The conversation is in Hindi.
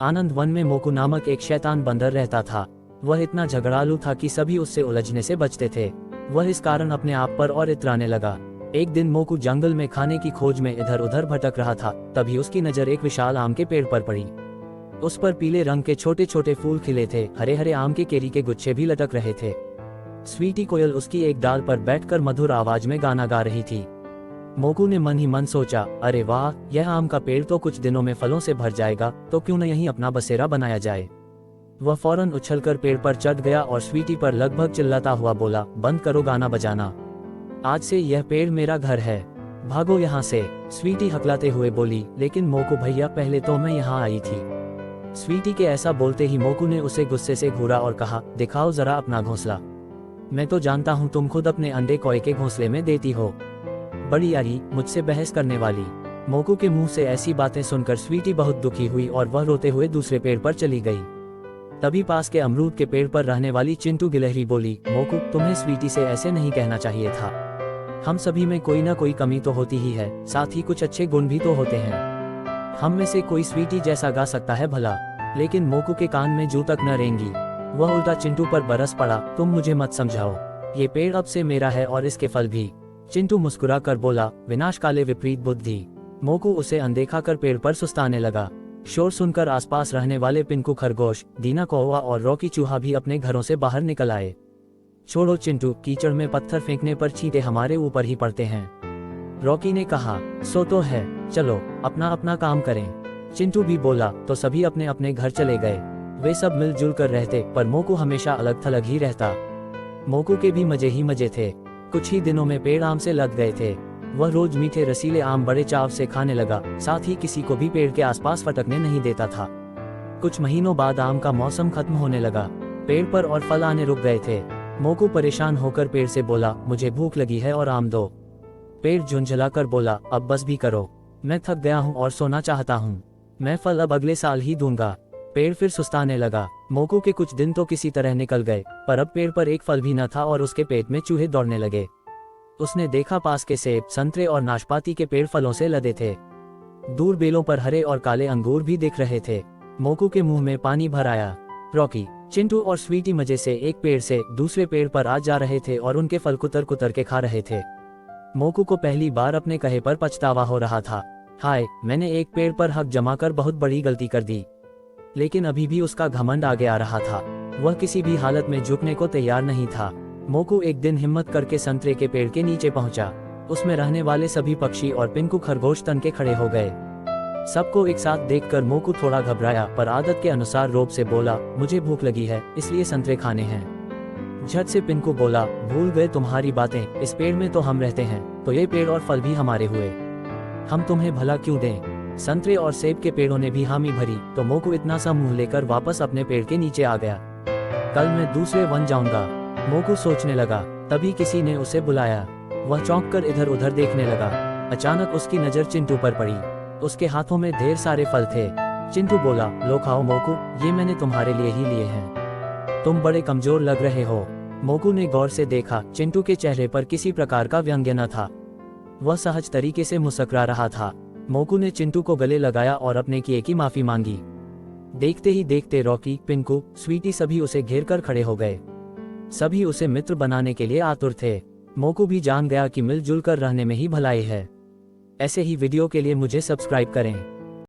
आनंद वन में मोकू नामक एक शैतान बंदर रहता था। वह इतना झगड़ालू था कि सभी उससे उलझने से बचते थे। वह इस कारण अपने आप पर और इतराने लगा। एक दिन मोकू जंगल में खाने की खोज में इधर उधर भटक रहा था, तभी उसकी नजर एक विशाल आम के पेड़ पर पड़ी। उस पर पीले रंग के छोटे छोटे फूल खिले थे, हरे हरे आम के केरी के गुच्छे भी लटक रहे थे। स्वीटी कोयल उसकी एक डाल पर बैठकर मधुर आवाज में गाना गा रही थी। मोकू ने मन ही मन सोचा, अरे वाह, यह आम का पेड़ तो कुछ दिनों में फलों से भर जाएगा, तो क्यों न यहीं अपना बसेरा बनाया जाए। वह फौरन उछलकर पेड़ पर चढ़ गया और स्वीटी पर लगभग चिल्लाता हुआ बोला, बंद करो गाना बजाना, आज से यह पेड़ मेरा घर है, भागो यहाँ से। स्वीटी हकलाते हुए बोली, लेकिन मोकू भैया, पहले तो मैं यहाँ आई थी। स्वीटी के ऐसा बोलते ही मोकू ने उसे गुस्से से घूरा और कहा, दिखाओ जरा अपना घोंसला। मैं तो जानता हूँ तुम खुद अपने अंडे कोए के घोंसले में देती हो। बड़ी यारी, मुझसे बहस करने वाली। मोकू के मुंह से ऐसी बातें सुनकर स्वीटी बहुत दुखी हुई और वह रोते हुए दूसरे पेड़ पर चली गई। तभी पास के अमरूद के पेड़ पर रहने वाली चिंटू गिलहरी बोली, मोकू, तुम्हें स्वीटी से ऐसे नहीं कहना चाहिए था। हम सभी में कोई ना कोई कमी तो होती ही है, साथ ही कुछ अच्छे गुण भी तो होते हैं। हम में से कोई स्वीटी जैसा गा सकता है भला। लेकिन मोकू के कान में जू तक न रेंगी। वह उल्टा चिंटू पर बरस पड़ा, तुम मुझे मत समझाओ, ये पेड़ अब से मेरा है और इसके फल भी। चिंटू मुस्कुरा कर बोला, विनाश काले विपरीत बुद्धि। मोकू उसे अनदेखा कर पेड़ पर सुस्ताने लगा। शोर सुनकर आसपास रहने वाले पिंकू खरगोश, दीना कौवा और रॉकी चूहा भी अपने घरों से बाहर निकल आए। छोड़ो चिंटू, कीचड़ में पत्थर फेंकने पर छींटे हमारे ऊपर ही पड़ते हैं। रॉकी ने कहा, सो तो है, चलो अपना अपना काम करें। चिंटू भी बोला, तो सभी अपने अपने घर चले गए। वे सब मिलजुल कर रहते, पर मोकू हमेशा अलग थलग ही रहता। मोकू के भी मजे ही मजे थे। कुछ ही दिनों में पेड़ आम से लद गए थे। वह रोज मीठे रसीले आम बड़े चाव से खाने लगा, साथ ही किसी को भी पेड़ के आसपास फटकने नहीं देता था। कुछ महीनों बाद आम का मौसम खत्म होने लगा। पेड़ पर और फल आने रुक गए थे। मोकू परेशान होकर पेड़ से बोला, मुझे भूख लगी है और आम दो। पेड़ झुंझला कर बोला, अब बस भी करो, मैं थक गया हूँ और सोना चाहता हूँ। मैं फल अब अगले साल ही दूंगा। पेड़ फिर सुस्ताने लगा। मोकू के कुछ दिन तो किसी तरह निकल गए, पर अब पेड़ पर एक फल भी न था और उसके पेट में चूहे दौड़ने लगे। उसने देखा पास के सेब, संतरे और नाशपाती के पेड़ फलों से लदे थे। दूर बेलों पर हरे और काले अंगूर भी दिख रहे थे। मोकू के मुंह में पानी भर आया। रॉकी, चिंटू और स्वीटी मजे से एक पेड़ से दूसरे पेड़ पर आ जा रहे थे और उनके फल कुतर कुतर के खा रहे थे। मोकू को पहली बार अपने कहे पर पछतावा हो रहा था। हाय, मैंने एक पेड़ पर हक जमाकर बहुत बड़ी गलती कर दी। लेकिन अभी भी उसका घमंड आगे आ रहा था। वह किसी भी हालत में झुकने को तैयार नहीं था। मोकू एक दिन हिम्मत करके संतरे के पेड़ के नीचे पहुंचा। उसमें रहने वाले सभी पक्षी और पिंकू खरगोश तन के खड़े हो गए। सबको एक साथ देखकर मोकू थोड़ा घबराया, पर आदत के अनुसार रोब से बोला, मुझे भूख लगी है, इसलिए संतरे खाने हैं। झट से पिंकू बोला, भूल गए तुम्हारी बातें, इस पेड़ में तो हम रहते हैं, तो ये पेड़ और फल भी हमारे हुए। हम तुम्हें भला क्यों दें। संतरे और सेब के पेड़ों ने भी हामी भरी, तो मोकू इतना सा मुंह लेकर वापस अपने पेड़ के नीचे आ गया। कल मैं दूसरे वन जाऊंगा, मोकू सोचने लगा। तभी किसी ने उसे बुलाया। वह चौंक कर इधर उधर देखने लगा। अचानक उसकी नजर चिंटू पर पड़ी। उसके हाथों में ढेर सारे फल थे। चिंटू बोला, लो खाओ मोकू, ये मैंने तुम्हारे लिए ही लिए हैं। तुम बड़े कमजोर लग रहे हो। मोकू ने गौर से देखा। चिंटू के चेहरे पर किसी प्रकार का व्यंग्य न था। वह सहज तरीके से मुस्कुरा रहा था। मोकू ने चिंटू को गले लगाया और अपने किए की माफी मांगी। देखते ही देखते रॉकी, पिंकू, स्वीटी सभी उसे घेर कर खड़े हो गए। सभी उसे मित्र बनाने के लिए आतुर थे। मोकू भी जान गया कि मिलजुल कर रहने में ही भलाई है। ऐसे ही वीडियो के लिए मुझे सब्सक्राइब करें।